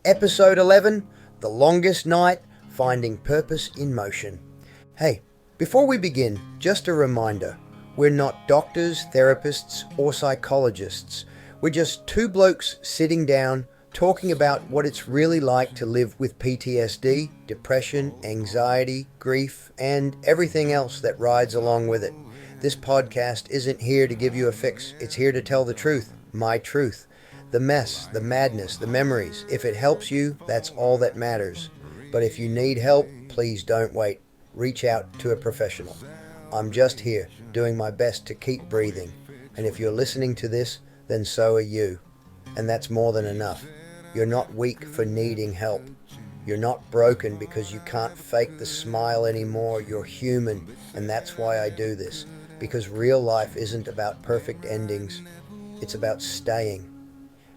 Episode 11, The Longest Night, Finding Purpose in Motion. Hey, before we begin, just a reminder, we're not doctors, therapists, or psychologists. We're just two blokes sitting down, talking about what it's really like to live with PTSD, depression, anxiety, grief, and everything else that rides along with it. This podcast isn't here to give you a fix, it's here to tell the truth, my truth. The mess, the madness, the memories. If it helps you, that's all that matters. But if you need help, please don't wait. Reach out to a professional. I'm just here, doing my best to keep breathing. And if you're listening to this, then so are you. And that's more than enough. You're not weak for needing help. You're not broken because you can't fake the smile anymore. You're human. And that's why I do this. Because real life isn't about perfect endings. It's about staying.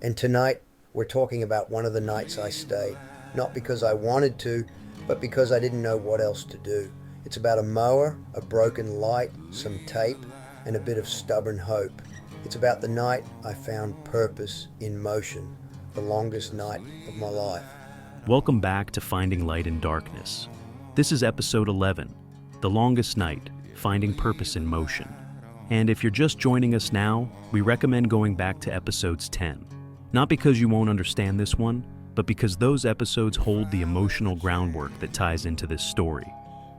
And tonight, we're talking about one of the nights I stayed. Not because I wanted to, but because I didn't know what else to do. It's about a mower, a broken light, some tape, and a bit of stubborn hope. It's about the night I found purpose in motion. The longest night of my life. Welcome back to Finding Light in Darkness. This is episode 11, The Longest Night, Finding Purpose in Motion. And if you're just joining us now, we recommend going back to episodes 10. Not because you won't understand this one, but because those episodes hold the emotional groundwork that ties into this story.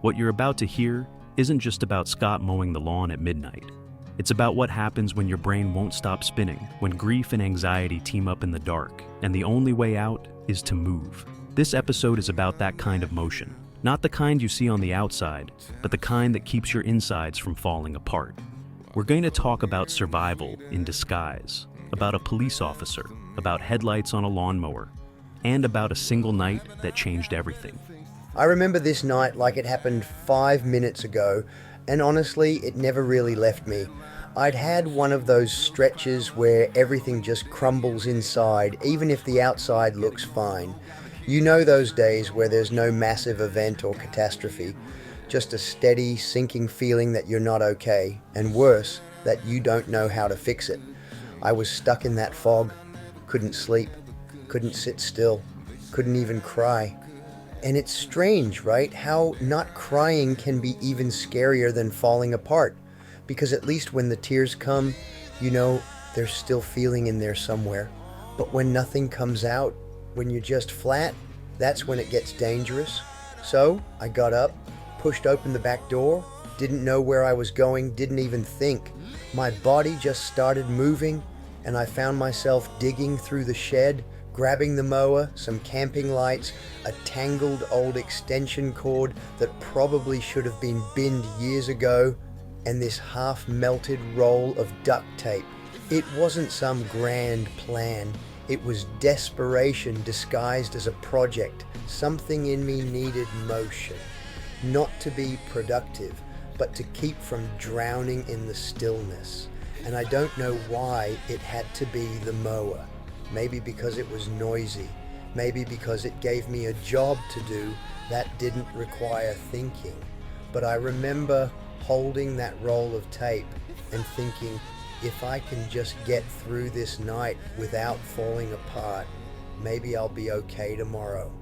What you're about to hear isn't just about Scott mowing the lawn at midnight. It's about what happens when your brain won't stop spinning, when grief and anxiety team up in the dark, and the only way out is to move. This episode is about that kind of motion. Not the kind you see on the outside, but the kind that keeps your insides from falling apart. We're going to talk about survival in disguise, about a police officer, about headlights on a lawnmower, and about a single night that changed everything. I remember this night like it happened 5 minutes ago, and honestly, it never really left me. I'd had one of those stretches where everything just crumbles inside, even if the outside looks fine. You know those days where there's no massive event or catastrophe, just a steady, sinking feeling that you're not okay, and worse, that you don't know how to fix it. I was stuck in that fog, couldn't sleep, couldn't sit still, couldn't even cry. And it's strange, right? How not crying can be even scarier than falling apart. Because at least when the tears come, you know there's still feeling in there somewhere. But when nothing comes out, when you're just flat, that's when it gets dangerous. So I got up, pushed open the back door, didn't know where I was going, didn't even think. My body just started moving, and I found myself digging through the shed, grabbing the mower, some camping lights, a tangled old extension cord that probably should have been binned years ago, and this half-melted roll of duct tape. It wasn't some grand plan. It was desperation disguised as a project. Something in me needed motion. Not to be productive, but to keep from drowning in the stillness. And I don't know why it had to be the mower. Maybe because it was noisy. Maybe because it gave me a job to do that didn't require thinking. But I remember holding that roll of tape and thinking, if I can just get through this night without falling apart, maybe I'll be okay tomorrow.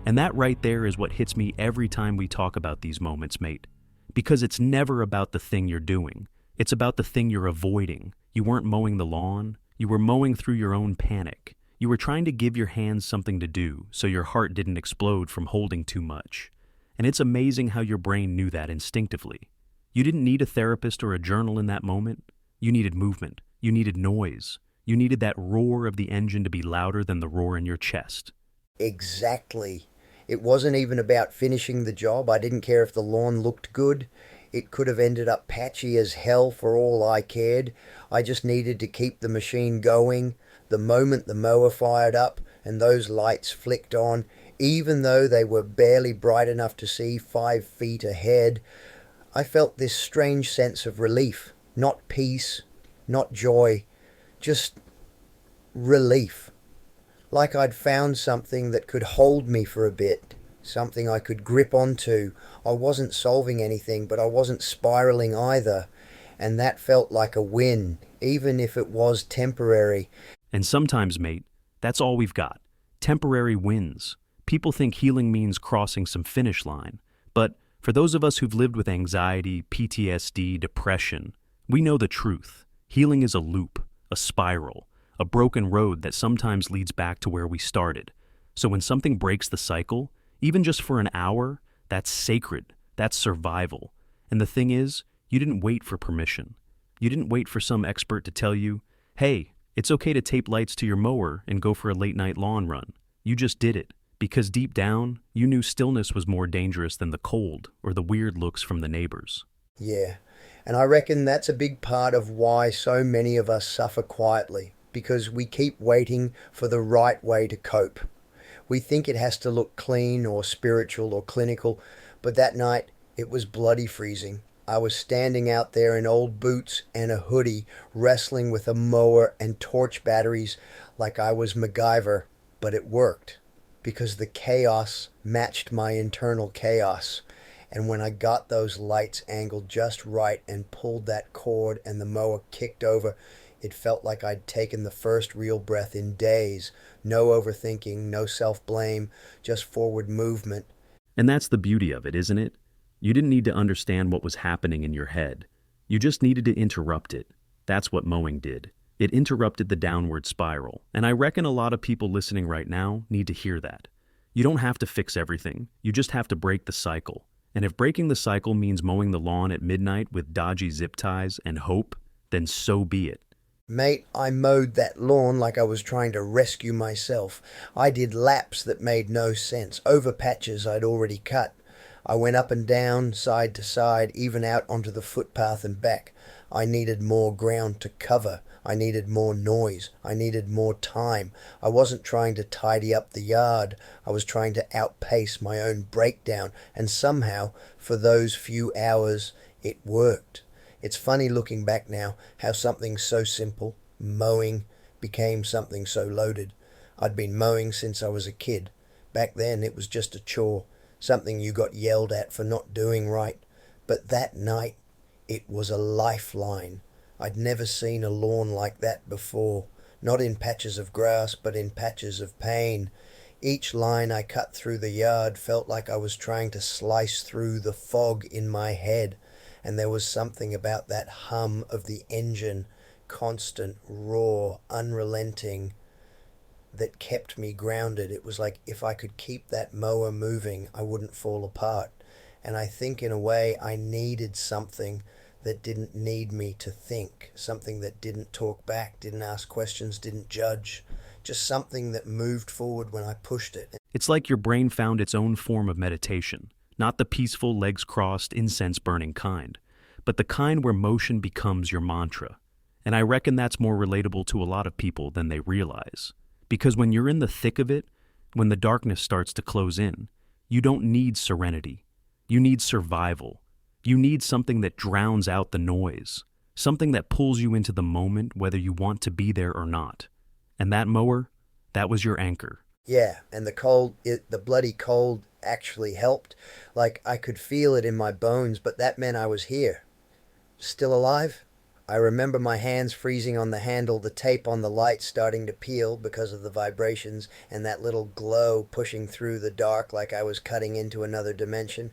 And that right there is what hits me every time we talk about these moments, mate. Because it's never about the thing you're doing. It's about the thing you're avoiding. You weren't mowing the lawn. You were mowing through your own panic. You were trying to give your hands something to do so your heart didn't explode from holding too much. And it's amazing how your brain knew that instinctively. You didn't need a therapist or a journal in that moment. You needed movement. You needed noise. You needed that roar of the engine to be louder than the roar in your chest. Exactly. It wasn't even about finishing the job. I didn't care if the lawn looked good. It could have ended up patchy as hell for all I cared. I just needed to keep the machine going. The moment the mower fired up and those lights flicked on, even though they were barely bright enough to see 5 feet ahead, I felt this strange sense of relief. Not peace, not joy, just relief. Like I'd found something that could hold me for a bit, something I could grip onto. I wasn't solving anything, but I wasn't spiraling either. And that felt like a win, even if it was temporary. And sometimes, mate, that's all we've got. temporary wins. People think healing means crossing some finish line, but for those of us who've lived with anxiety, PTSD, depression, we know the truth. Healing is a loop, a spiral, a broken road that sometimes leads back to where we started. So when something breaks the cycle, even just for an hour, that's sacred, that's survival. And the thing is, you didn't wait for permission. You didn't wait for some expert to tell you, hey, it's okay to tape lights to your mower and go for a late-night lawn run. You just did it, because deep down, you knew stillness was more dangerous than the cold or the weird looks from the neighbors. Yeah, and I reckon that's a big part of why so many of us suffer quietly, because we keep waiting for the right way to cope. We think it has to look clean or spiritual or clinical, but that night it was bloody freezing. I was standing out there in old boots and a hoodie, wrestling with a mower and torch batteries like I was MacGyver, but it worked because the chaos matched my internal chaos. And when I got those lights angled just right and pulled that cord and the mower kicked over, it felt like I'd taken the first real breath in days. No overthinking, no self-blame, just forward movement. And that's the beauty of it, isn't it? You didn't need to understand what was happening in your head. You just needed to interrupt it. That's what mowing did. It interrupted the downward spiral. And I reckon a lot of people listening right now need to hear that. You don't have to fix everything. You just have to break the cycle. And if breaking the cycle means mowing the lawn at midnight with dodgy zip ties and hope, then so be it. Mate, I mowed that lawn like I was trying to rescue myself. I did laps that made no sense, over patches I'd already cut. I went up and down, side to side, even out onto the footpath and back. I needed more ground to cover. I needed more noise. I needed more time. I wasn't trying to tidy up the yard. I was trying to outpace my own breakdown. And somehow, for those few hours, it worked. It's funny looking back now how something so simple, mowing, became something so loaded. I'd been mowing since I was a kid. Back then it was just a chore, something you got yelled at for not doing right. But that night, it was a lifeline. I'd never seen a lawn like that before, not in patches of grass, but in patches of pain. Each line I cut through the yard felt like I was trying to slice through the fog in my head. And there was something about that hum of the engine, constant, raw, unrelenting, that kept me grounded. It was like if I could keep that mower moving, I wouldn't fall apart. And I think in a way I needed something that didn't need me to think, something that didn't talk back, didn't ask questions, didn't judge, just something that moved forward when I pushed it. It's like your brain found its own form of meditation. Not the peaceful, legs crossed, incense-burning kind, but the kind where motion becomes your mantra. And I reckon that's more relatable to a lot of people than they realize. Because when you're in the thick of it, when the darkness starts to close in, you don't need serenity. You need survival. You need something that drowns out the noise, something that pulls you into the moment whether you want to be there or not. And that mower, that was your anchor. Yeah, and the bloody cold actually helped. Like I could feel it in my bones, but that meant I was here. Still alive? I remember my hands freezing on the handle, the tape on the light starting to peel because of the vibrations, and that little glow pushing through the dark like I was cutting into another dimension.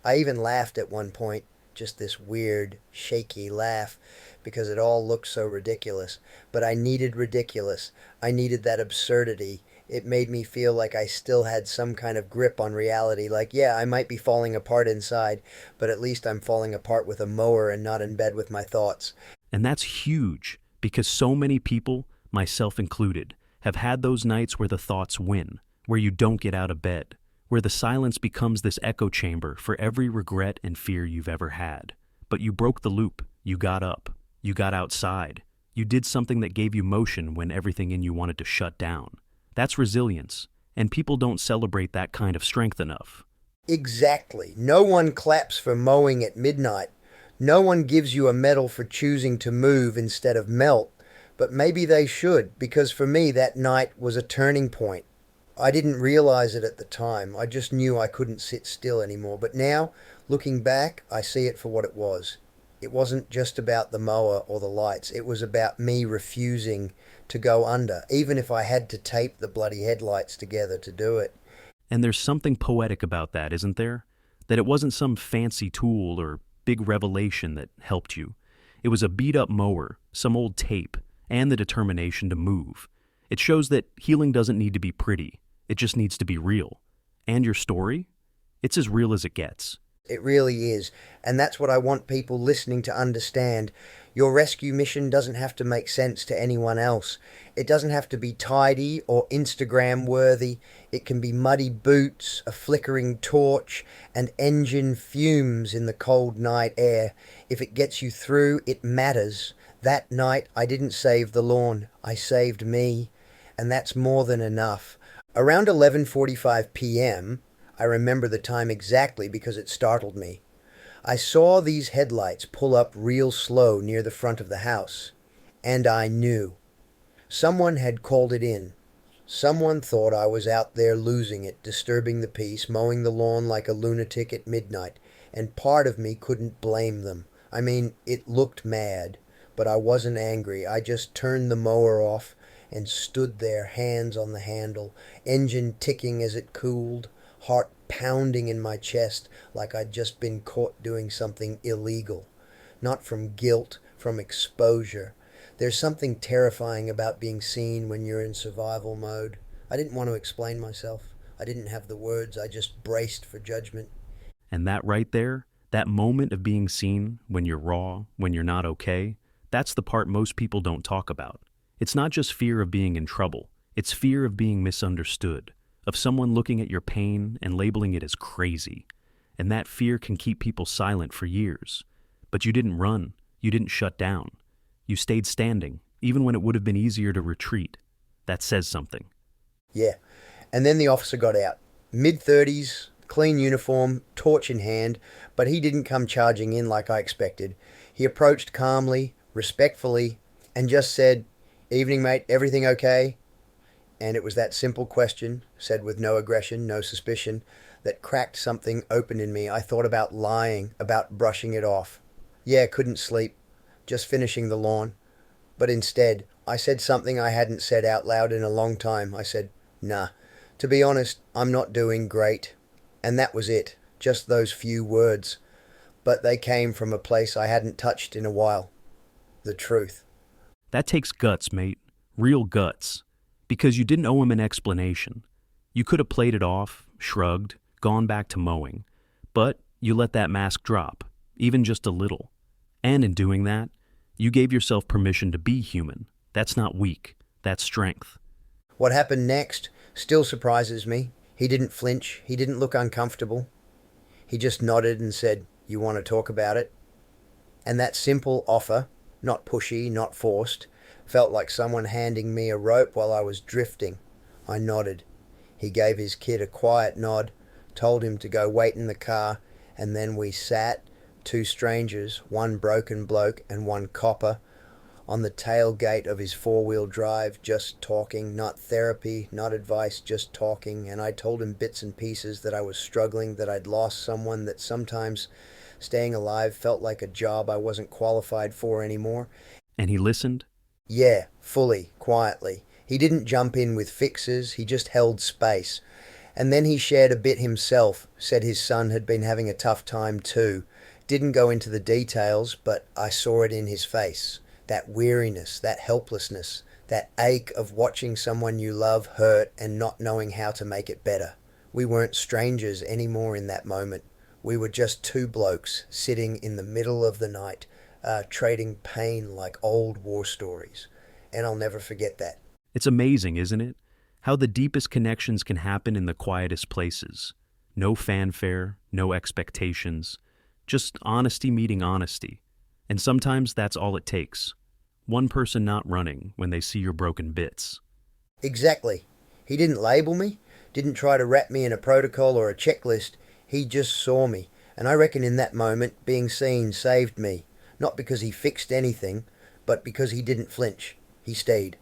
I even laughed at one point, just this weird, shaky laugh, because it all looked so ridiculous. But I needed ridiculous. I needed that absurdity. It made me feel like I still had some kind of grip on reality. Like, yeah, I might be falling apart inside, but at least I'm falling apart with a mower and not in bed with my thoughts. And that's huge, because so many people, myself included, have had those nights where the thoughts win, where you don't get out of bed, where the silence becomes this echo chamber for every regret and fear you've ever had. But you broke the loop. You got up. You got outside. You did something that gave you motion when everything in you wanted to shut down. That's resilience, and people don't celebrate that kind of strength enough. Exactly. No one claps for mowing at midnight. No one gives you a medal for choosing to move instead of melt. But maybe they should, because for me that night was a turning point. I didn't realize it at the time. I just knew I couldn't sit still anymore. But now, looking back, I see it for what it was. It wasn't just about the mower or the lights. It was about me refusing to go under, even if I had to tape the bloody headlights together to do it. And there's something poetic about that, isn't there? That it wasn't some fancy tool or big revelation that helped you. It was a beat-up mower, some old tape, and the determination to move. It shows that healing doesn't need to be pretty. It just needs to be real. And your story? It's as real as it gets. It really is. And that's what I want people listening to understand. Your rescue mission doesn't have to make sense to anyone else. It doesn't have to be tidy or Instagram worthy. It can be muddy boots, a flickering torch, and engine fumes in the cold night air. If it gets you through, it matters. That night, I didn't save the lawn. I saved me. And that's more than enough. Around 11:45 p.m., I remember the time exactly because it startled me. I saw these headlights pull up real slow near the front of the house, and I knew. Someone had called it in. Someone thought I was out there losing it, disturbing the peace, mowing the lawn like a lunatic at midnight, and part of me couldn't blame them. I mean, it looked mad, but I wasn't angry. I just turned the mower off and stood there, hands on the handle, engine ticking as it cooled, heart pounding in my chest like I'd just been caught doing something illegal. Not from guilt, from exposure. There's something terrifying about being seen when you're in survival mode. I didn't want to explain myself. I didn't have the words. I just braced for judgment. And that right there, that moment of being seen when you're raw, when you're not okay, that's the part most people don't talk about. It's not just fear of being in trouble. It's fear of being misunderstood, of someone looking at your pain and labeling it as crazy. And that fear can keep people silent for years. But you didn't run. You didn't shut down. You stayed standing, even when it would have been easier to retreat. That says something. Yeah. And then the officer got out. Mid-30s, clean uniform, torch in hand, but he didn't come charging in like I expected. He approached calmly, respectfully, and just said, "Evening, mate, everything okay?" And it was that simple question, said with no aggression, no suspicion, that cracked something open in me. I thought about lying, about brushing it off. Yeah, couldn't sleep, just finishing the lawn. But instead, I said something I hadn't said out loud in a long time. I said, "Nah, to be honest, I'm not doing great." And that was it, just those few words. But they came from a place I hadn't touched in a while. The truth. That takes guts, mate. Real guts. Because you didn't owe him an explanation. You could have played it off, shrugged, gone back to mowing. But you let that mask drop, even just a little. And in doing that, you gave yourself permission to be human. That's not weak. That's strength. What happened next still surprises me. He didn't flinch. He didn't look uncomfortable. He just nodded and said, "You want to talk about it?" And that simple offer, not pushy, not forced, felt like someone handing me a rope while I was drifting. I nodded. He gave his kid a quiet nod, told him to go wait in the car, and then we sat, two strangers, one broken bloke and one copper, on the tailgate of his four-wheel drive, just talking, not therapy, not advice, just talking. And I told him bits and pieces that I was struggling, that I'd lost someone, that sometimes staying alive felt like a job I wasn't qualified for anymore. And he listened? Yeah, fully, quietly. He didn't jump in with fixes, he just held space. And then he shared a bit himself, said his son had been having a tough time too. Didn't go into the details, but I saw it in his face. That weariness, that helplessness, that ache of watching someone you love hurt and not knowing how to make it better. We weren't strangers anymore in that moment. We were just two blokes sitting in the middle of the night, trading pain like old war stories. And I'll never forget that. It's amazing, isn't it? How the deepest connections can happen in the quietest places. No fanfare, no expectations. Just honesty meeting honesty. And sometimes that's all it takes. One person not running when they see your broken bits. Exactly. He didn't label me, didn't try to wrap me in a protocol or a checklist. He just saw me. And I reckon in that moment, being seen saved me. Not because he fixed anything, but because he didn't flinch. He stayed.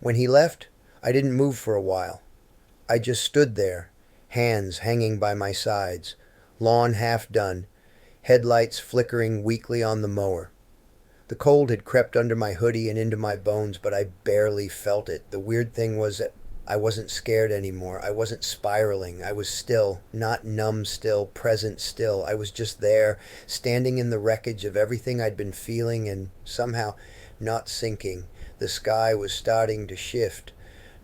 When he left, I didn't move for a while. I just stood there, hands hanging by my sides, lawn half done, headlights flickering weakly on the mower. The cold had crept under my hoodie and into my bones, but I barely felt it. The weird thing was that I wasn't scared anymore. I wasn't spiraling. I was still, not numb still, present still. I was just there, standing in the wreckage of everything I'd been feeling and somehow not sinking. The sky was starting to shift.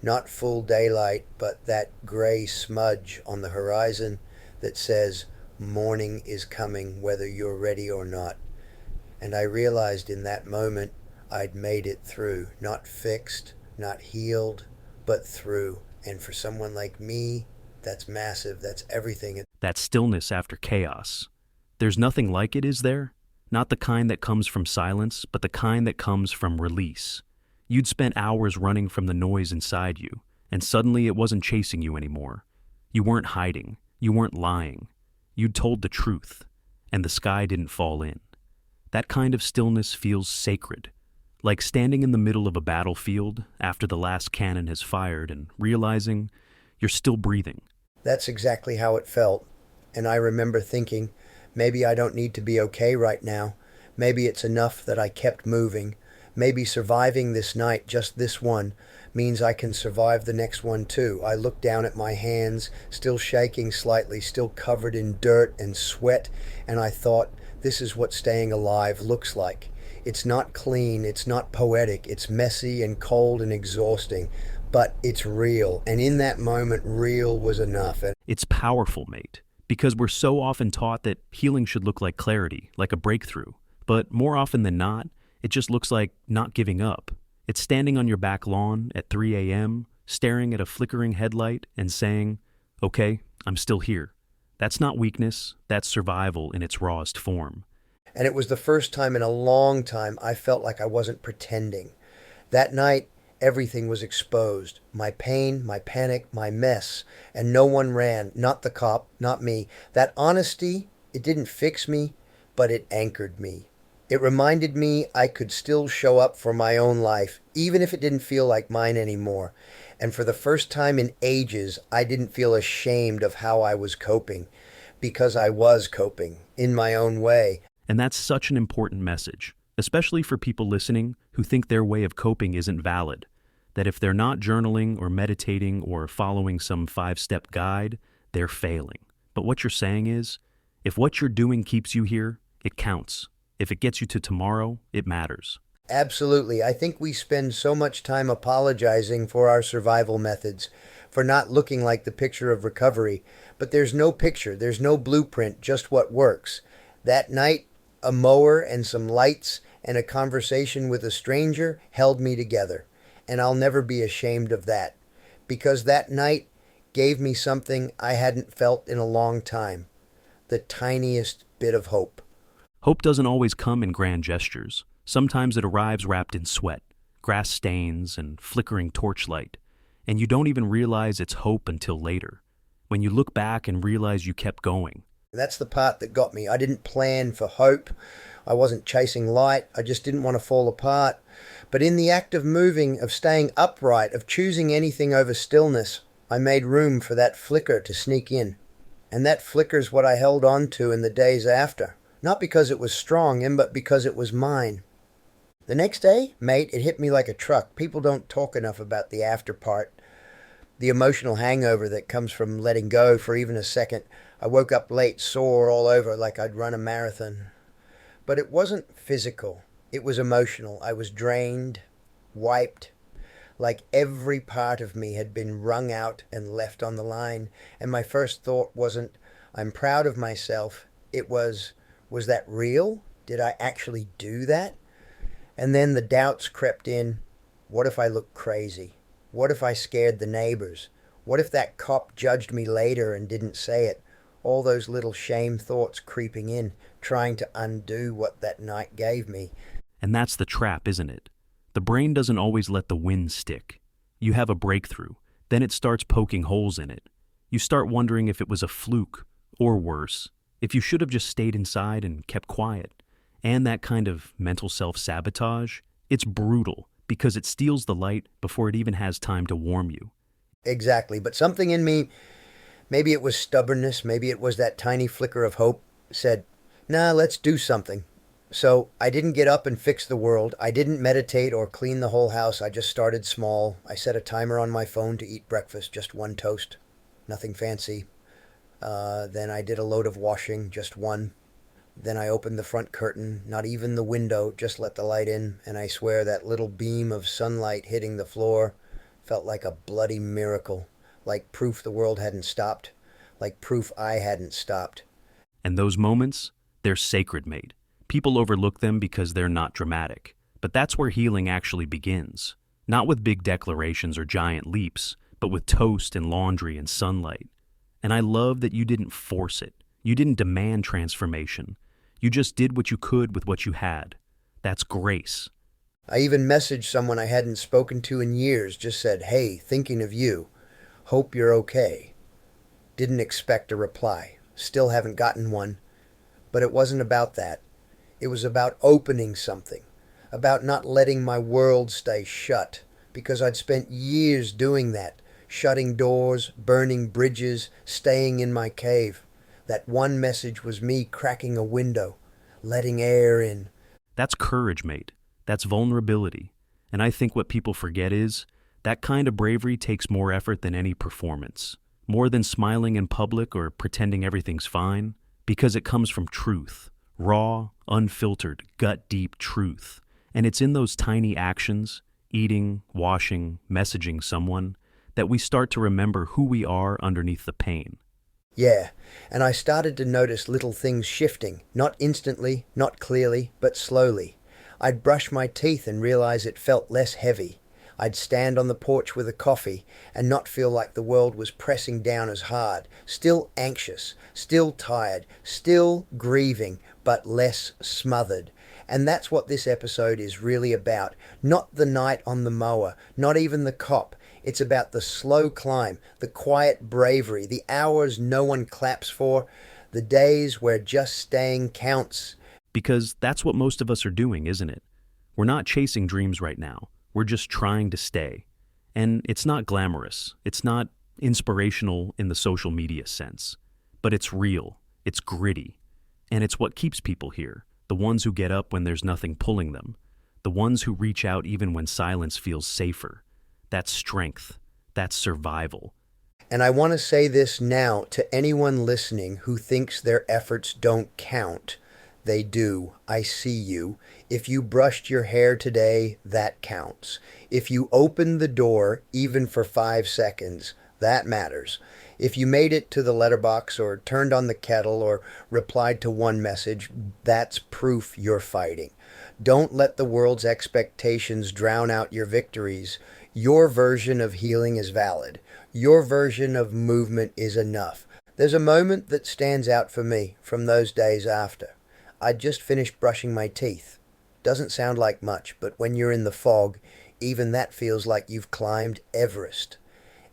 Not full daylight, but that gray smudge on the horizon that says, morning is coming whether you're ready or not. And I realized in that moment I'd made it through. Not fixed, not healed, but through. And for someone like me, that's massive. That's everything. That stillness after chaos. There's nothing like it, is there? Not the kind that comes from silence, but the kind that comes from release. You'd spent hours running from the noise inside you, and suddenly it wasn't chasing you anymore. You weren't hiding. You weren't lying. You'd told the truth, and the sky didn't fall in. That kind of stillness feels sacred, like standing in the middle of a battlefield after the last cannon has fired and realizing you're still breathing. That's exactly how it felt. And I remember thinking, maybe I don't need to be okay right now. Maybe it's enough that I kept moving. Maybe surviving this night, just this one, means I can survive the next one too. I looked down at my hands, still shaking slightly, still covered in dirt and sweat, and I thought, this is what staying alive looks like. It's not clean, it's not poetic, it's messy and cold and exhausting, but it's real. And in that moment, real was enough. It's powerful, mate, because we're so often taught that healing should look like clarity, like a breakthrough. But more often than not, it just looks like not giving up. It's standing on your back lawn at 3 a.m., staring at a flickering headlight and saying, okay, I'm still here. That's not weakness, that's survival in its rawest form. And it was the first time in a long time I felt like I wasn't pretending. That night, everything was exposed. My pain, my panic, my mess. And no one ran. Not the cop, not me. That honesty, it didn't fix me, but it anchored me. It reminded me I could still show up for my own life, even if it didn't feel like mine anymore. And for the first time in ages, I didn't feel ashamed of how I was coping, because I was coping in my own way. And that's such an important message, especially for people listening who think their way of coping isn't valid, that if they're not journaling or meditating or following some 5-step guide, they're failing. But what you're saying is, if what you're doing keeps you here, it counts. If it gets you to tomorrow, it matters. Absolutely. I think we spend so much time apologizing for our survival methods, for not looking like the picture of recovery. But there's no picture, there's no blueprint, just what works. That night, a mower and some lights and a conversation with a stranger held me together. And I'll never be ashamed of that, because that night gave me something I hadn't felt in a long time. The tiniest bit of hope. Hope doesn't always come in grand gestures. Sometimes it arrives wrapped in sweat, grass stains, and flickering torchlight, and you don't even realize it's hope until later, when you look back and realize you kept going. That's the part that got me. I didn't plan for hope. I wasn't chasing light. I just didn't want to fall apart. But in the act of moving, of staying upright, of choosing anything over stillness, I made room for that flicker to sneak in. And that flicker's what I held on to in the days after. Not because it was strong, but because it was mine. The next day, mate, it hit me like a truck. People don't talk enough about the after part. The emotional hangover that comes from letting go for even a second. I woke up late, sore all over, like I'd run a marathon. But it wasn't physical. It was emotional. I was drained, wiped, like every part of me had been wrung out and left on the line. And my first thought wasn't, I'm proud of myself. It was that real? Did I actually do that? And then the doubts crept in. What if I looked crazy? What if I scared the neighbors? What if that cop judged me later and didn't say it? All those little shame thoughts creeping in, trying to undo what that night gave me. And that's the trap, isn't it? The brain doesn't always let the win stick. You have a breakthrough, then it starts poking holes in it. You start wondering if it was a fluke, or worse, if you should have just stayed inside and kept quiet. And that kind of mental self-sabotage, it's brutal because it steals the light before it even has time to warm you. Exactly, but something in me, maybe it was stubbornness, maybe it was that tiny flicker of hope, said, Nah, let's do something. So I didn't get up and fix the world. I didn't meditate or clean the whole house. I just started small. I set a timer on my phone to eat breakfast, just one toast, nothing fancy. Then I did a load of washing, just one. Then I opened the front curtain, not even the window, just let the light in, and I swear that little beam of sunlight hitting the floor felt like a bloody miracle, like proof the world hadn't stopped, like proof I hadn't stopped. And those moments, they're sacred, mate. People overlook them because they're not dramatic. But that's where healing actually begins. Not with big declarations or giant leaps, but with toast and laundry and sunlight. And I love that you didn't force it. You didn't demand transformation. You just did what you could with what you had. That's grace. I even messaged someone I hadn't spoken to in years, just said, "Hey, thinking of you. Hope you're okay." Didn't expect a reply. Still haven't gotten one. But it wasn't about that. It was about opening something. About not letting my world stay shut. Because I'd spent years doing that. Shutting doors, burning bridges, staying in my cave. That one message was me cracking a window, letting air in. That's courage, mate. That's vulnerability. And I think what people forget is that kind of bravery takes more effort than any performance. More than smiling in public or pretending everything's fine. Because it comes from truth. Raw, unfiltered, gut-deep truth. And it's in those tiny actions, eating, washing, messaging someone, that we start to remember who we are underneath the pain. Yeah, and I started to notice little things shifting, not instantly, not clearly, but slowly. I'd brush my teeth and realize it felt less heavy. I'd stand on the porch with a coffee and not feel like the world was pressing down as hard, still anxious, still tired, still grieving, but less smothered. And that's what this episode is really about. Not the night on the mower, not even the cop. It's about the slow climb, the quiet bravery, the hours no one claps for, the days where just staying counts. Because that's what most of us are doing, isn't it? We're not chasing dreams right now. We're just trying to stay. And it's not glamorous. It's not inspirational in the social media sense. But it's real. It's gritty. And it's what keeps people here. The ones who get up when there's nothing pulling them. The ones who reach out even when silence feels safer. That's strength. That's survival. And I want to say this now to anyone listening who thinks their efforts don't count. They do. I see you. If you brushed your hair today, that counts. If you opened the door, even for 5 seconds, that matters. If you made it to the letterbox or turned on the kettle or replied to one message, that's proof you're fighting. Don't let the world's expectations drown out your victories. Your version of healing is valid. Your version of movement is enough. There's a moment that stands out for me from those days after. I'd just finished brushing my teeth. Doesn't sound like much, but when you're in the fog, even that feels like you've climbed Everest.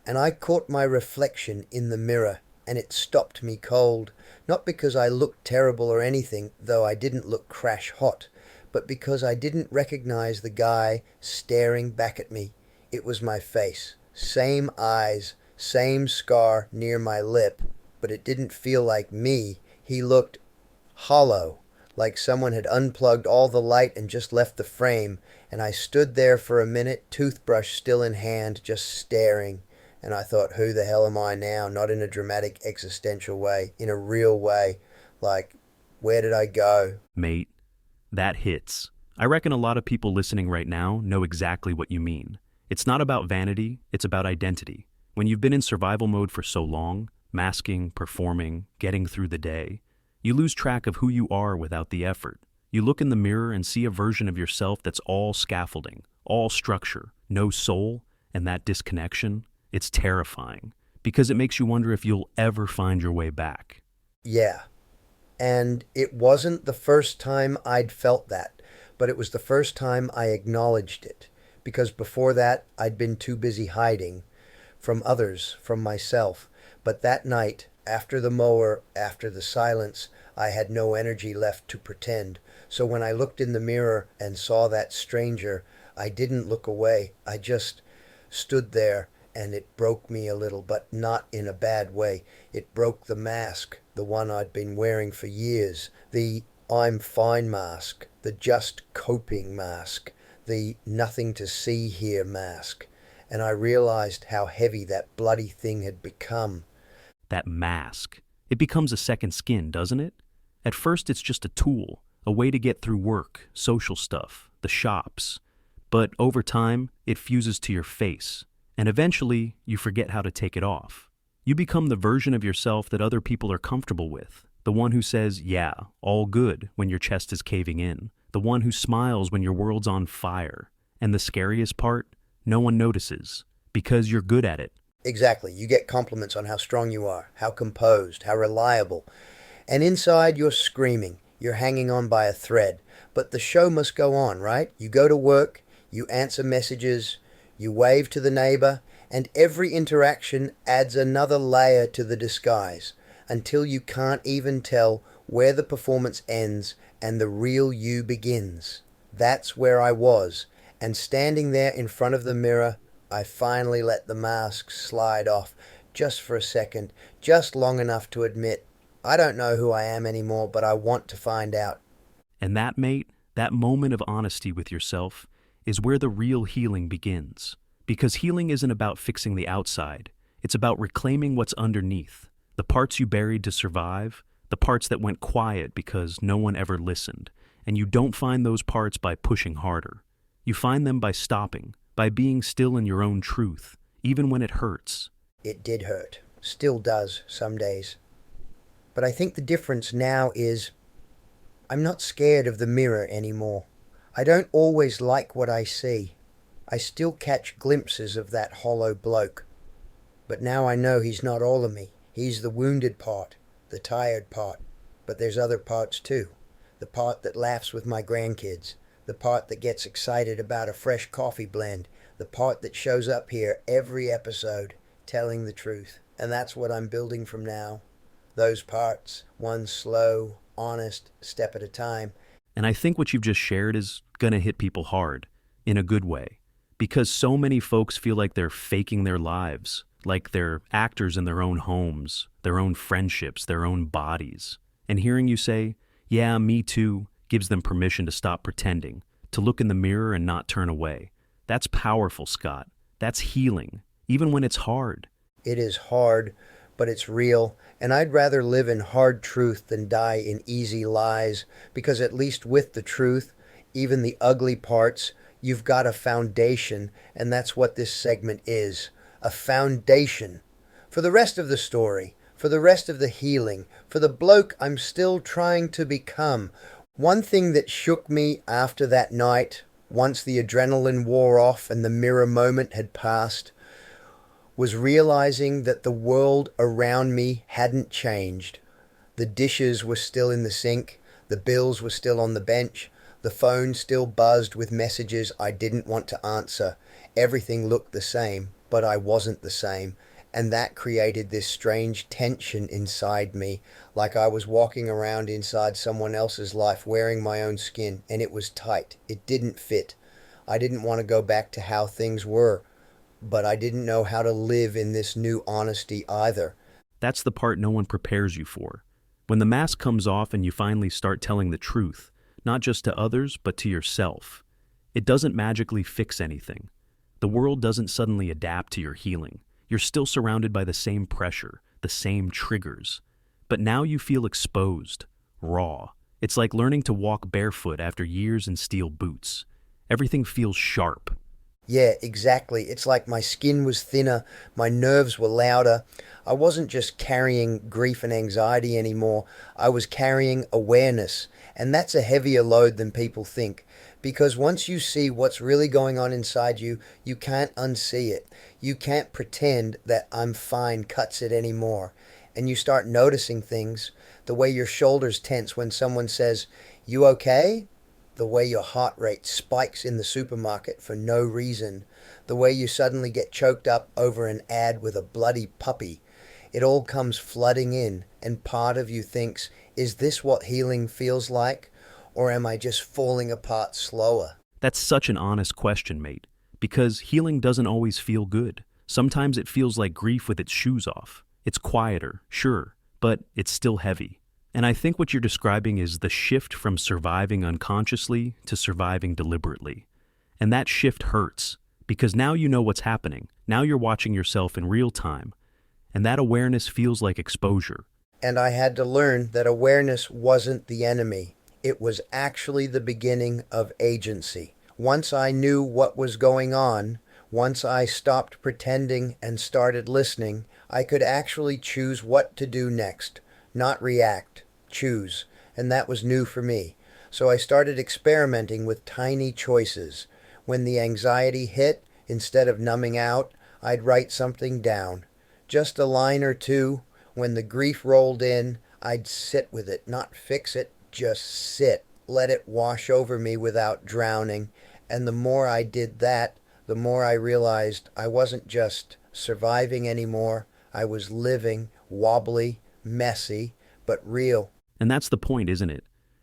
And I caught my reflection in the mirror, and it stopped me cold. Not because I looked terrible or anything, though I didn't look crash hot, but because I didn't recognize the guy staring back at me. It was my face. Same eyes, same scar near my lip, but it didn't feel like me. He looked hollow, like someone had unplugged all the light and just left the frame, and I stood there for a minute, toothbrush still in hand, just staring. And I thought, who the hell am I now? Not in a dramatic existential way, in a real way. Like, where did I go? Mate, that hits. I reckon a lot of people listening right now know exactly what you mean. It's not about vanity, it's about identity. When you've been in survival mode for so long, masking, performing, getting through the day, you lose track of who you are without the effort. You look in the mirror and see a version of yourself that's all scaffolding, all structure, no soul, and that disconnection, it's terrifying because it makes you wonder if you'll ever find your way back. Yeah. And it wasn't the first time I'd felt that, but it was the first time I acknowledged it. Because before that, I'd been too busy hiding from others, from myself. But that night, after the mower, after the silence, I had no energy left to pretend. So when I looked in the mirror and saw that stranger, I didn't look away. I just stood there and it broke me a little, but not in a bad way. It broke the mask, the one I'd been wearing for years, the I'm fine mask, the just coping mask, the nothing to see here mask. And I realized how heavy that bloody thing had become. That mask. It becomes a second skin, doesn't it? At first, it's just a tool, a way to get through work, social stuff, the shops. But over time, it fuses to your face, and eventually, you forget how to take it off. You become the version of yourself that other people are comfortable with, the one who says, yeah, all good when your chest is caving in, the one who smiles when your world's on fire. And the scariest part? No one notices, because you're good at it. Exactly. You get compliments on how strong you are, how composed, how reliable. And inside you're screaming. You're hanging on by a thread. But the show must go on, right? You go to work, you answer messages, you wave to the neighbor, and every interaction adds another layer to the disguise until you can't even tell where the performance ends and the real you begins. That's where I was, and standing there in front of the mirror, I finally let the mask slide off, just for a second, just long enough to admit, I don't know who I am anymore, but I want to find out. And that, mate, that moment of honesty with yourself is where the real healing begins. Because healing isn't about fixing the outside. It's about reclaiming what's underneath. The parts you buried to survive, the parts that went quiet because no one ever listened. And you don't find those parts by pushing harder. You find them by stopping, by being still in your own truth, even when it hurts. It did hurt. Still does some days. But I think the difference now is I'm not scared of the mirror anymore. I don't always like what I see. I still catch glimpses of that hollow bloke. But now I know he's not all of me. He's the wounded part, the tired part. But there's other parts too. The part that laughs with my grandkids. The part that gets excited about a fresh coffee blend. The part that shows up here every episode, telling the truth. And that's what I'm building from now. Those parts, one slow, honest step at a time. And I think what you've just shared is going to hit people hard, in a good way. Because so many folks feel like they're faking their lives, like they're actors in their own homes, their own friendships, their own bodies. And hearing you say, yeah, me too, gives them permission to stop pretending, to look in the mirror and not turn away. That's powerful, Scott. That's healing, even when it's hard. It is hard, but it's real, and I'd rather live in hard truth than die in easy lies, because at least with the truth, even the ugly parts, you've got a foundation, and that's what this segment is, a foundation. For the rest of the story, for the rest of the healing, for the bloke I'm still trying to become. One thing that shook me after that night, once the adrenaline wore off and the mirror moment had passed, was realizing that the world around me hadn't changed. The dishes were still in the sink, the bills were still on the bench, the phone still buzzed with messages I didn't want to answer. Everything looked the same, but I wasn't the same, and that created this strange tension inside me, like I was walking around inside someone else's life wearing my own skin, and it was tight. It didn't fit. I didn't want to go back to how things were, but I didn't know how to live in this new honesty either. That's the part no one prepares you for. When the mask comes off and you finally start telling the truth, not just to others, but to yourself, it doesn't magically fix anything. The world doesn't suddenly adapt to your healing. You're still surrounded by the same pressure, the same triggers. But now you feel exposed, raw. It's like learning to walk barefoot after years in steel boots. Everything feels sharp. Yeah, exactly. It's like my skin was thinner, my nerves were louder. I wasn't just carrying grief and anxiety anymore. I was carrying awareness. And that's a heavier load than people think. Because once you see what's really going on inside you, you can't unsee it. You can't pretend that I'm fine cuts it anymore. And you start noticing things. The way your shoulders tense when someone says, "You okay?" The way your heart rate spikes in the supermarket for no reason. The way you suddenly get choked up over an ad with a bloody puppy. It all comes flooding in, and part of you thinks, is this what healing feels like? Or am I just falling apart slower? That's such an honest question, mate. Because healing doesn't always feel good. Sometimes it feels like grief with its shoes off. It's quieter, sure, but it's still heavy. And I think what you're describing is the shift from surviving unconsciously to surviving deliberately. And that shift hurts, because now you know what's happening. Now you're watching yourself in real time. And that awareness feels like exposure. And I had to learn that awareness wasn't the enemy. It was actually the beginning of agency. Once I knew what was going on, once I stopped pretending and started listening, I could actually choose what to do next. Not react, choose. And that was new for me. So I started experimenting with tiny choices. When the anxiety hit, instead of numbing out, I'd write something down. Just a line or two. When the grief rolled in, I'd sit with it, not fix it, just sit. Let it wash over me without drowning. And the more I did that, the more I realized I wasn't just surviving anymore. I was living, wobbly, messy, but real. And that's the point, isn't it?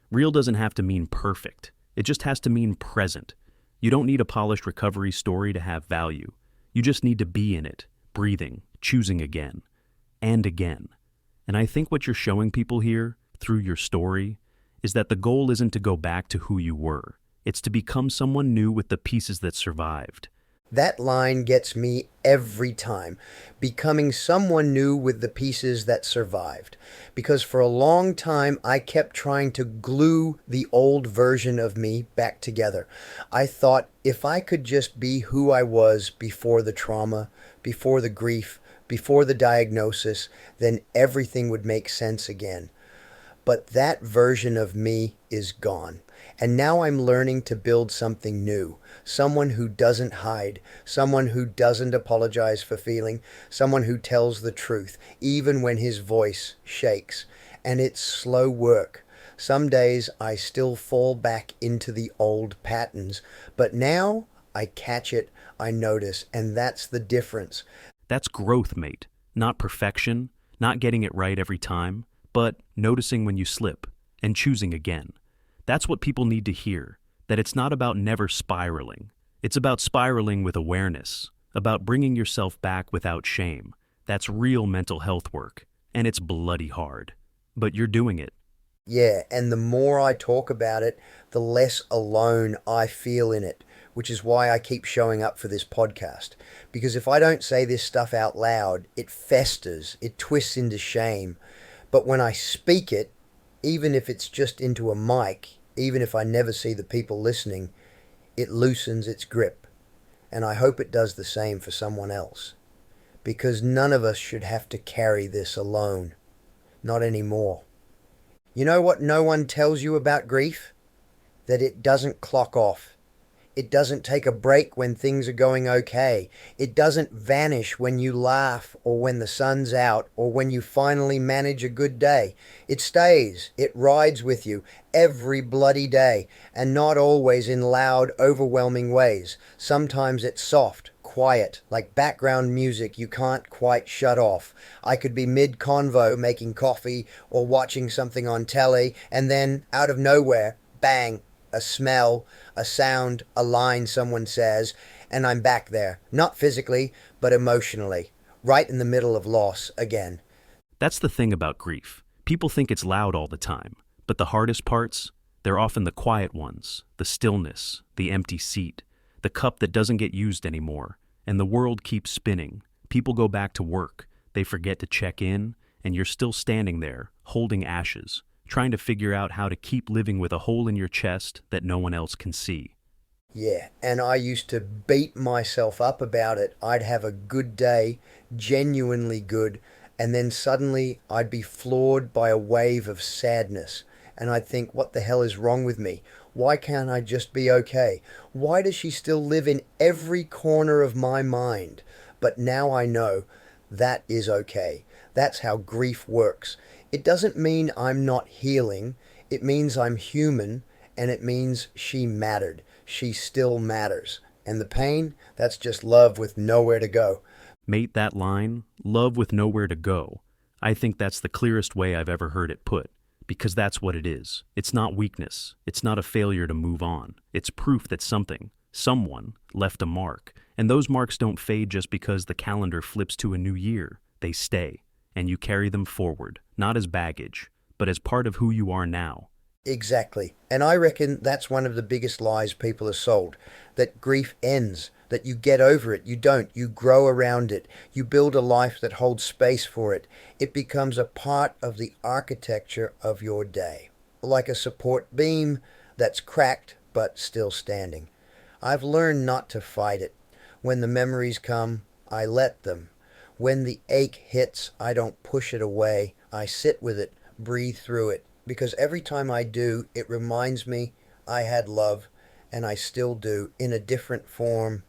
Real doesn't have to mean perfect. It just has to mean present. You don't need a polished recovery story to have value. You just need to be in it, breathing, choosing again, and again. And I think what you're showing people here, through your story, is that the goal isn't to go back to who you were. It's to become someone new with the pieces that survived. That line gets me every time. Becoming someone new with the pieces that survived. Because for a long time, I kept trying to glue the old version of me back together. I thought if I could just be who I was before the trauma, before the grief, before the diagnosis, then everything would make sense again. But that version of me is gone. And now I'm learning to build something new. Someone who doesn't hide. Someone who doesn't apologize for feeling. Someone who tells the truth, even when his voice shakes. And it's slow work. Some days I still fall back into the old patterns. But now I catch it, I notice, and that's the difference. That's growth, mate. Not perfection, not getting it right every time, but noticing when you slip and choosing again. That's what people need to hear, that it's not about never spiraling. It's about spiraling with awareness, about bringing yourself back without shame. That's real mental health work, and it's bloody hard. But you're doing it. Yeah, and the more I talk about it, the less alone I feel in it, which is why I keep showing up for this podcast. Because if I don't say this stuff out loud, it festers, it twists into shame. But when I speak it, even if it's just into a mic, even if I never see the people listening, it loosens its grip. And I hope it does the same for someone else. Because none of us should have to carry this alone. Not anymore. You know what no one tells you about grief? That it doesn't clock off. It doesn't take a break when things are going okay. It doesn't vanish when you laugh or when the sun's out or when you finally manage a good day. It stays. It rides with you every bloody day, and not always in loud, overwhelming ways. Sometimes it's soft, quiet, like background music you can't quite shut off. I could be mid-convo making coffee or watching something on telly, and then, out of nowhere, bang, a smell, a sound, a line someone says, and I'm back there. Not physically, but emotionally. Right in the middle of loss again. That's the thing about grief. People think it's loud all the time, but the hardest parts, they're often the quiet ones, the stillness, the empty seat, the cup that doesn't get used anymore, and the world keeps spinning. People go back to work, they forget to check in, and you're still standing there, holding ashes, trying to figure out how to keep living with a hole in your chest that no one else can see. Yeah, and I used to beat myself up about it. I'd have a good day, genuinely good, and then suddenly I'd be floored by a wave of sadness. And I'd think, what the hell is wrong with me? Why can't I just be okay? Why does she still live in every corner of my mind? But now I know that is okay. That's how grief works. It doesn't mean I'm not healing. It means I'm human, and it means she mattered. She still matters. And the pain, that's just love with nowhere to go. Mate, that line, love with nowhere to go, I think that's the clearest way I've ever heard it put, because that's what it is. It's not weakness. It's not a failure to move on. It's proof that something, someone, left a mark, And those marks don't fade just because the calendar flips to a new year. They stay, and you carry them forward, not as baggage, but as part of who you are now. Exactly. And I reckon that's one of the biggest lies people are sold, that grief ends, that you get over it. You don't. You grow around it. You build a life that holds space for it. It becomes a part of the architecture of your day, like a support beam that's cracked but still standing. I've learned not to fight it. When the memories come, I let them. When the ache hits, I don't push it away. I sit with it, breathe through it, because every time I do, it reminds me I had love, and I still do, in a different form.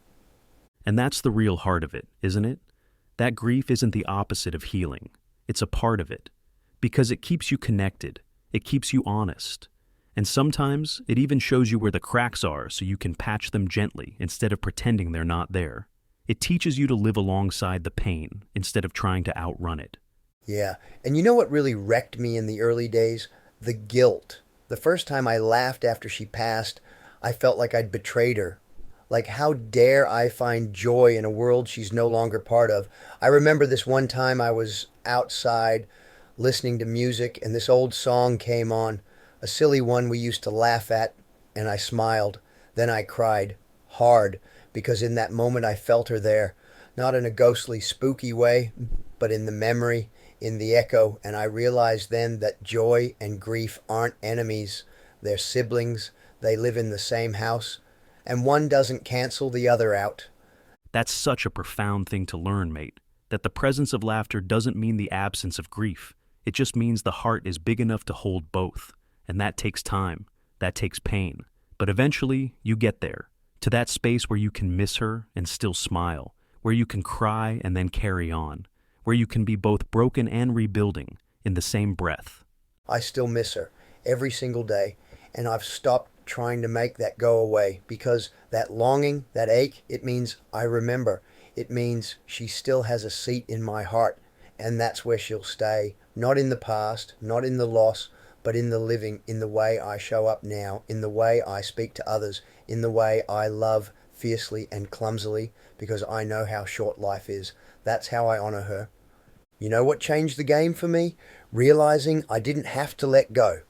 And that's the real heart of it, isn't it? That grief isn't the opposite of healing. It's a part of it. Because it keeps you connected. It keeps you honest. And sometimes it even shows you where the cracks are so you can patch them gently instead of pretending they're not there. It teaches you to live alongside the pain instead of trying to outrun it. Yeah, and you know what really wrecked me in the early days? The guilt. The first time I laughed after she passed, I felt like I'd betrayed her. Like, how dare I find joy in a world she's no longer part of? I remember this one time I was outside listening to music and this old song came on, a silly one we used to laugh at, and I smiled. Then I cried hard, because in that moment I felt her there, not in a ghostly, spooky way, but in the memory, in the echo, and I realized then that joy and grief aren't enemies. They're siblings. They live in the same house, and one doesn't cancel the other out. That's such a profound thing to learn, mate, that the presence of laughter doesn't mean the absence of grief. It just means the heart is big enough to hold both. And that takes time. That takes pain. But eventually, you get there, to that space where you can miss her and still smile, where you can cry and then carry on, where you can be both broken and rebuilding in the same breath. I still miss her every single day, and I've stopped trying to make that go away, because that longing, that ache, it means I remember. It means she still has a seat in my heart, and that's where she'll stay. Not in the past, not in the loss, but in the living, in the way I show up now, in the way I speak to others, in the way I love fiercely and clumsily, because I know how short life is. That's how I honor her. You know what changed the game for me? Realizing I didn't have to let go.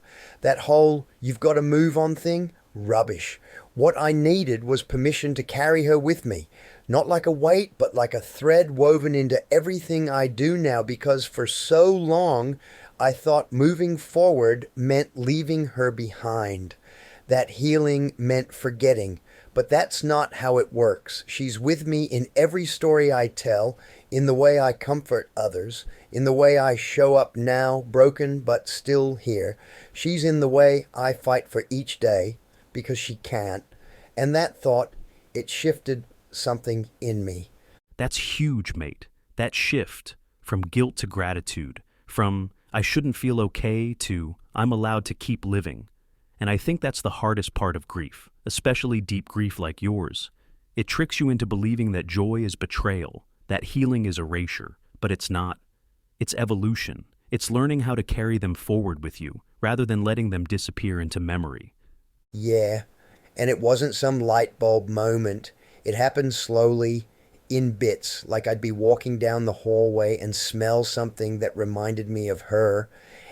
That whole "you've got to move on" thing? Rubbish. What I needed was permission to carry her with me. Not like a weight, but like a thread woven into everything I do now, because for so long I thought moving forward meant leaving her behind. That healing meant forgetting. But that's not how it works. She's with me in every story I tell, in the way I comfort others, in the way I show up now, broken but still here. She's in the way I fight for each day, because she can't. And that thought, it shifted something in me. That's huge, mate. That shift from guilt to gratitude, from I shouldn't feel okay to I'm allowed to keep living. And I think that's the hardest part of grief, especially deep grief like yours. It tricks you into believing that joy is betrayal, that healing is erasure, but it's not. It's evolution. It's learning how to carry them forward with you, rather than letting them disappear into memory. Yeah, and it wasn't some light bulb moment. It happened slowly, in bits, like I'd be walking down the hallway and smell something that reminded me of her,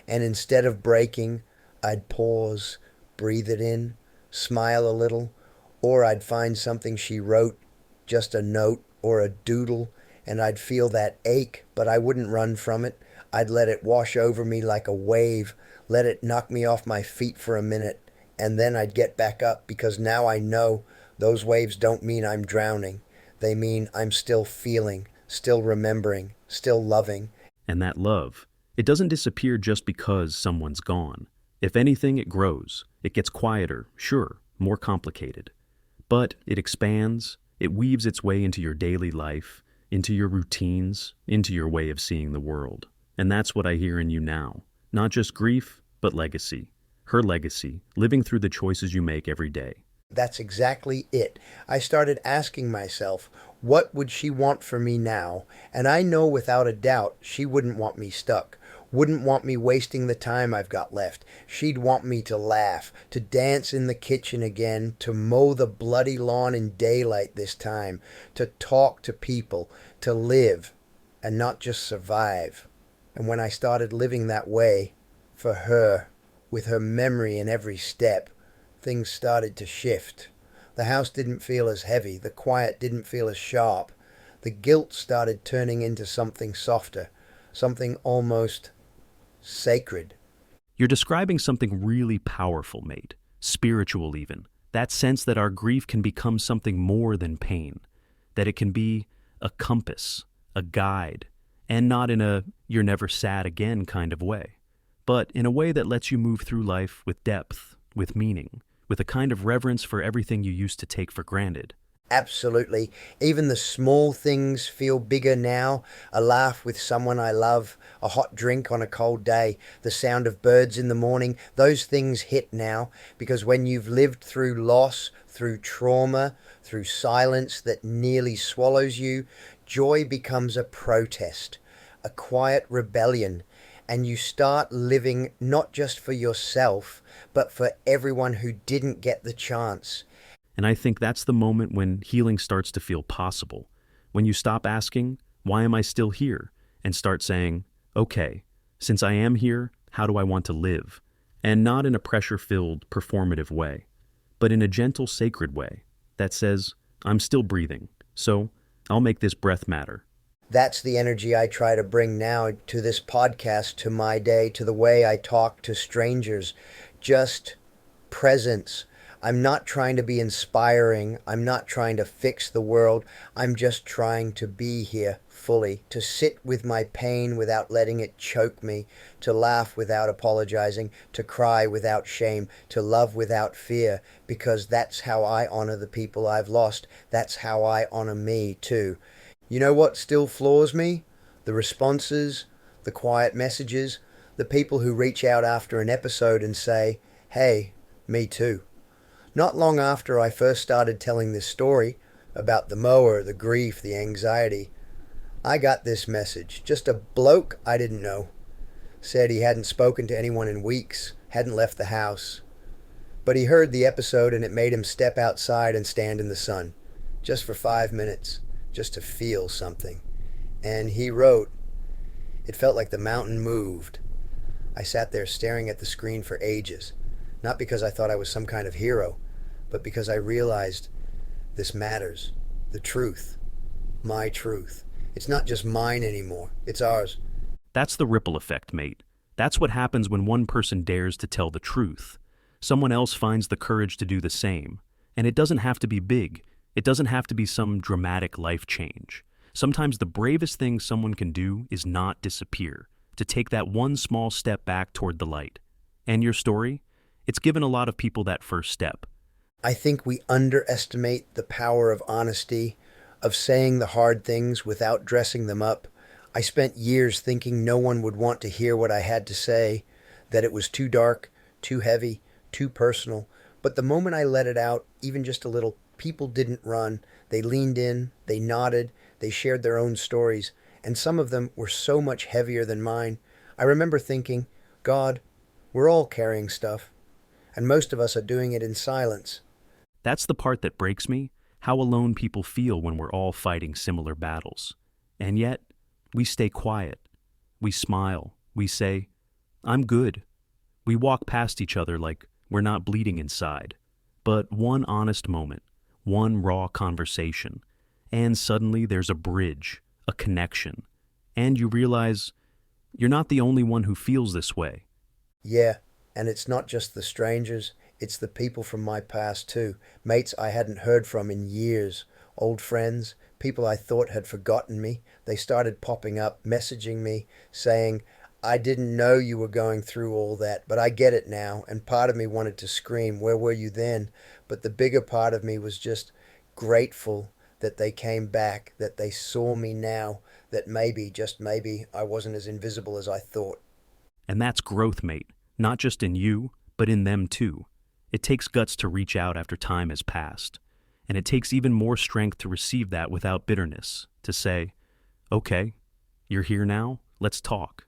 and instead of breaking, I'd pause, breathe it in, smile a little, or I'd find something she wrote, just a note or a doodle, and I'd feel that ache, but I wouldn't run from it. I'd let it wash over me like a wave, let it knock me off my feet for a minute, and then I'd get back up, because now I know those waves don't mean I'm drowning. They mean I'm still feeling, still remembering, still loving. And that love, it doesn't disappear just because someone's gone. If anything, it grows. It gets quieter, sure, more complicated. But it expands, it weaves its way into your daily life, into your routines, into your way of seeing the world. And that's what I hear in you now. Not just grief, but legacy. Her legacy, living through the choices you make every day. That's exactly it. I started asking myself, what would she want for me now? And I know without a doubt she wouldn't want me stuck. wouldn't want me wasting the time I've got left. She'd want me to laugh, to dance in the kitchen again, to mow the bloody lawn in daylight this time, to talk to people, to live, and not just survive. And when I started living that way, for her, with her memory in every step, things started to shift. The house didn't feel as heavy, the quiet didn't feel as sharp. The guilt started turning into something softer, something almost sacred. You're describing something really powerful, mate. Spiritual, even. That sense that our grief can become something more than pain. That it can be a compass, a guide, and not in a you're never sad again kind of way, but in a way that lets you move through life with depth, with meaning, with a kind of reverence for everything you used to take for granted. Absolutely. Even the small things feel bigger now. A laugh with someone I love, a hot drink on a cold day, the sound of birds in the morning. Those things hit now because when you've lived through loss, through trauma, through silence that nearly swallows you, joy becomes a protest, a quiet rebellion, and you start living not just for yourself, but for everyone who didn't get the chance. And I think that's the moment when healing starts to feel possible. When you stop asking, why am I still here? And start saying, okay, since I am here, how do I want to live? And not in a pressure-filled, performative way, but in a gentle, sacred way that says, I'm still breathing, so I'll make this breath matter. That's the energy I try to bring now to this podcast, to my day, to the way I talk to strangers. Just presence. I'm not trying to be inspiring. I'm not trying to fix the world. I'm just trying to be here fully, to sit with my pain without letting it choke me, to laugh without apologizing, to cry without shame, to love without fear, because that's how I honor the people I've lost. That's how I honor me too. You know what still floors me? The responses, the quiet messages, the people who reach out after an episode and say, hey, me too. Not long after I first started telling this story about the mower, the grief, the anxiety, I got this message. Just a bloke I didn't know. Said he hadn't spoken to anyone in weeks, hadn't left the house. But he heard the episode and it made him step outside and stand in the sun, just for 5 minutes, just to feel something. And he wrote, it felt like the mountain moved. I sat there staring at the screen for ages, not because I thought I was some kind of hero, but because I realized this matters. The truth. My truth. It's not just mine anymore. It's ours. That's the ripple effect, mate. That's what happens when one person dares to tell the truth. Someone else finds the courage to do the same. And it doesn't have to be big. It doesn't have to be some dramatic life change. Sometimes the bravest thing someone can do is not disappear, to take that one small step back toward the light. And your story? It's given a lot of people that first step. I think we underestimate the power of honesty, of saying the hard things without dressing them up. I spent years thinking no one would want to hear what I had to say, that it was too dark, too heavy, too personal. But the moment I let it out, even just a little, people didn't run. They leaned in, they nodded, they shared their own stories, and some of them were so much heavier than mine. I remember thinking, God, we're all carrying stuff, and most of us are doing it in silence. That's the part that breaks me, how alone people feel when we're all fighting similar battles. And yet, we stay quiet. We smile. We say, I'm good. We walk past each other like we're not bleeding inside. But one honest moment, one raw conversation, and suddenly there's a bridge, a connection, and you realize you're not the only one who feels this way. Yeah, and it's not just the strangers. It's the people from my past too, mates I hadn't heard from in years, old friends, people I thought had forgotten me. They started popping up, messaging me, saying, I didn't know you were going through all that, but I get it now. And part of me wanted to scream, where were you then? But the bigger part of me was just grateful that they came back, that they saw me now, that maybe, just maybe, I wasn't as invisible as I thought. And that's growth, mate, not just in you, but in them too. It takes guts to reach out after time has passed. And it takes even more strength to receive that without bitterness, to say, okay, you're here now, let's talk.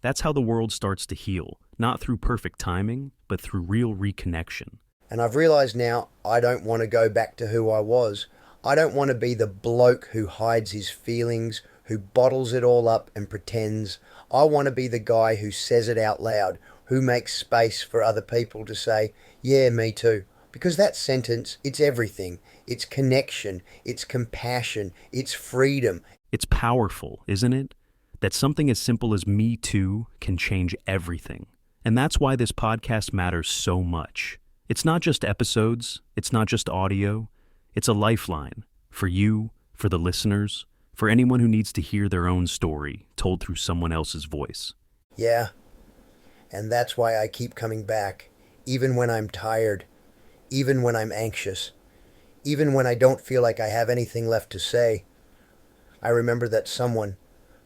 That's how the world starts to heal, not through perfect timing, but through real reconnection. And I've realized now I don't want to go back to who I was. I don't want to be the bloke who hides his feelings, who bottles it all up and pretends. I want to be the guy who says it out loud, who makes space for other people to say, yeah, me too. Because that sentence, it's everything. It's connection, it's compassion, it's freedom. It's powerful, isn't it? That something as simple as me too can change everything. And that's why this podcast matters so much. It's not just episodes, it's not just audio, it's a lifeline for you, for the listeners, for anyone who needs to hear their own story told through someone else's voice. Yeah, and that's why I keep coming back, even when I'm tired, even when I'm anxious, even when I don't feel like I have anything left to say. I remember that someone,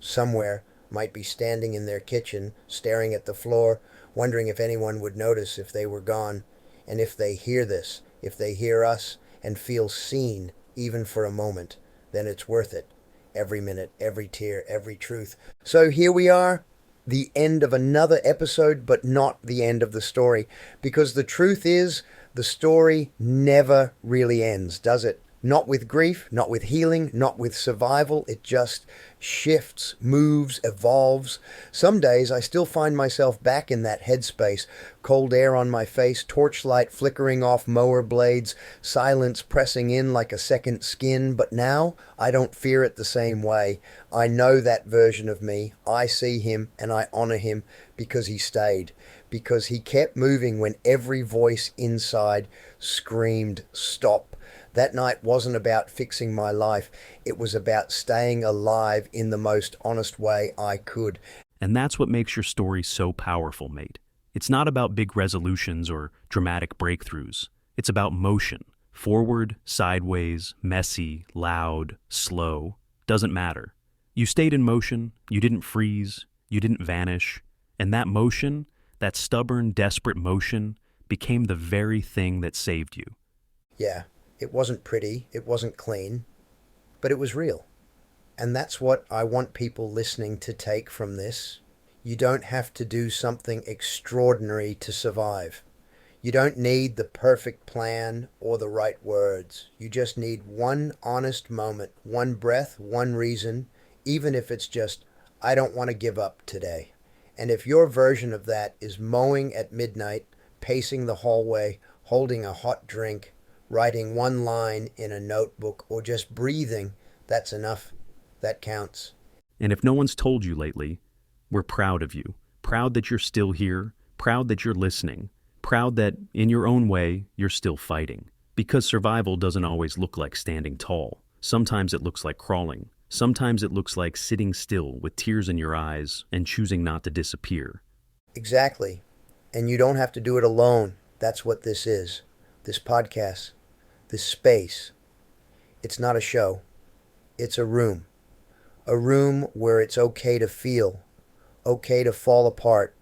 somewhere, might be standing in their kitchen, staring at the floor, wondering if anyone would notice if they were gone. And if they hear this, if they hear us, and feel seen, even for a moment, then it's worth it. Every minute, every tear, every truth. So here we are, the end of another episode, but not the end of the story. Because the truth is, the story never really ends, does it? Not with grief, not with healing, not with survival. It just shifts, moves, evolves. Some days I still find myself back in that headspace. Cold air on my face, torchlight flickering off mower blades, silence pressing in like a second skin. But now I don't fear it the same way. I know that version of me. I see him and I honor him because he stayed. Because he kept moving when every voice inside screamed, stop. That night wasn't about fixing my life. It was about staying alive in the most honest way I could. And that's what makes your story so powerful, mate. It's not about big resolutions or dramatic breakthroughs. It's about motion. Forward, sideways, messy, loud, slow. Doesn't matter. You stayed in motion. You didn't freeze. You didn't vanish. And that motion, that stubborn, desperate motion, became the very thing that saved you. Yeah. It wasn't pretty, it wasn't clean, but it was real. And that's what I want people listening to take from this. You don't have to do something extraordinary to survive. You don't need the perfect plan or the right words. You just need one honest moment, one breath, one reason, even if it's just, I don't want to give up today. And if your version of that is mowing at midnight, pacing the hallway, holding a hot drink, writing one line in a notebook, or just breathing, that's enough. That counts. And if no one's told you lately, we're proud of you. Proud that you're still here. Proud that you're listening. Proud that, in your own way, you're still fighting. Because survival doesn't always look like standing tall. Sometimes it looks like crawling. Sometimes it looks like sitting still with tears in your eyes and choosing not to disappear. Exactly. And you don't have to do it alone. That's what this is. This podcast, this space, it's not a show. It's a room. A room where it's okay to feel, okay to fall apart,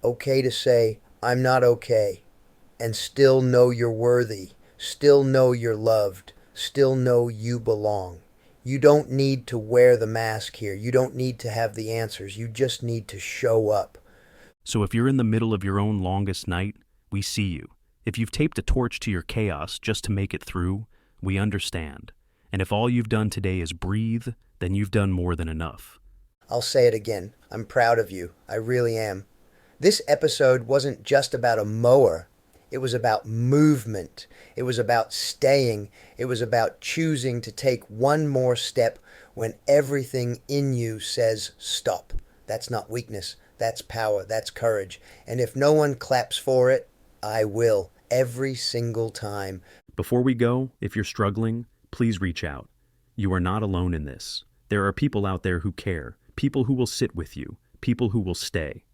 okay to say, I'm not okay, and still know you're worthy, still know you're loved, still know you belong. You don't need to wear the mask here. You don't need to have the answers. You just need to show up. So if you're in the middle of your own longest night, we see you. If you've taped a torch to your chaos just to make it through, we understand. And if all you've done today is breathe, then you've done more than enough. I'll say it again. I'm proud of you. I really am. This episode wasn't just about a mower. It was about movement. It was about staying. It was about choosing to take one more step when everything in you says stop. That's not weakness. That's power. That's courage. And if no one claps for it, I will. Every single time. Before we go, if you're struggling, please reach out. You are not alone in this. There are people out there who care, people who will sit with you, people who will stay.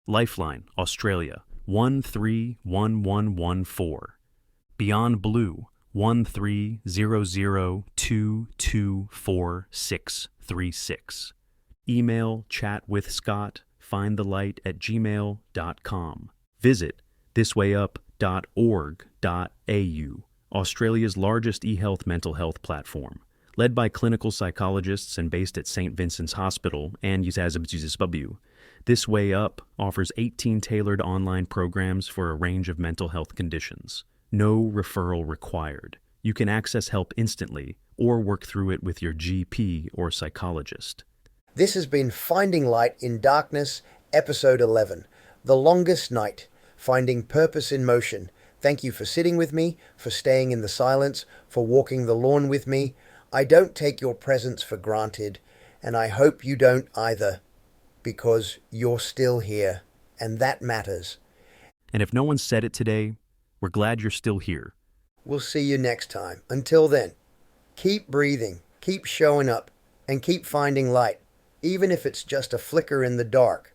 Lifeline, Australia, 131114. Beyond Blue, 1300224636. Email chatwithscott.findthelight@gmail.com. Visit thiswayup.org.au, Australia's largest e-health mental health platform. Led by clinical psychologists and based at St. Vincent's Hospital and Aboutheadlights, This Way Up offers 18 tailored online programs for a range of mental health conditions. No referral required. You can access help instantly or work through it with your GP or psychologist. This has been Finding Light in Darkness, Episode 11, The Longest Night, Finding Purpose in Motion. Thank you for sitting with me, for staying in the silence, for walking the lawn with me. I don't take your presence for granted, and I hope you don't either, because you're still here, and that matters. And if no one said it today, we're glad you're still here. We'll see you next time. Until then, keep breathing, keep showing up, and keep finding light, even if it's just a flicker in the dark.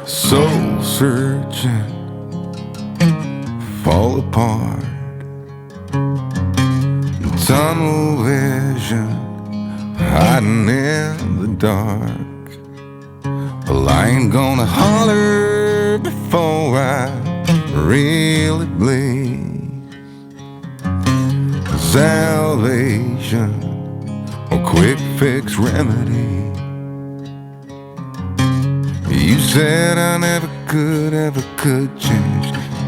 Soul searching, fall apart, tunnel vision, hiding in the dark. Well, I ain't gonna holler before I really bleed. Salvation or quick fix remedy. You said I never could change.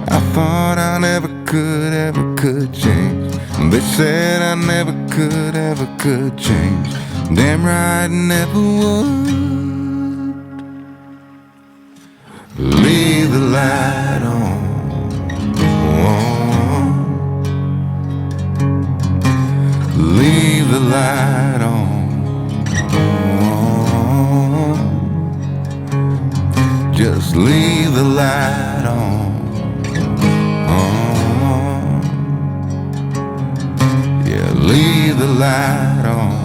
I thought I never could change. They said I never could change. Damn right, never would. Leave the light on. Leave the light on. Just leave the light on. Yeah, leave the light on.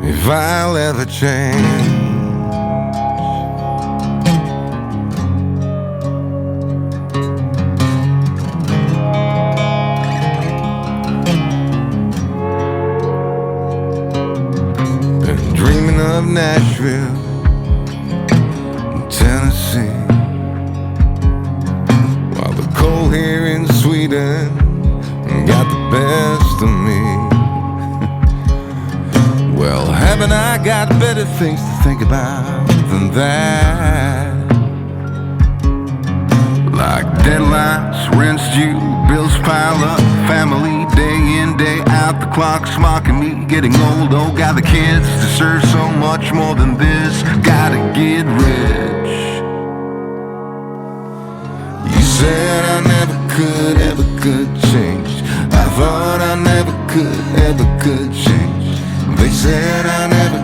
If I'll ever change, of Nashville, Tennessee, while the cold here in Sweden got the best of me. Well, haven't I got better things to think about than that? Like deadlines, rent's due, bills pile up, family day in, day out, the clock's mocking me, getting old, oh God, the kids deserve so much more than this, gotta get rich. You said I never could change. I thought I never could change. They said I never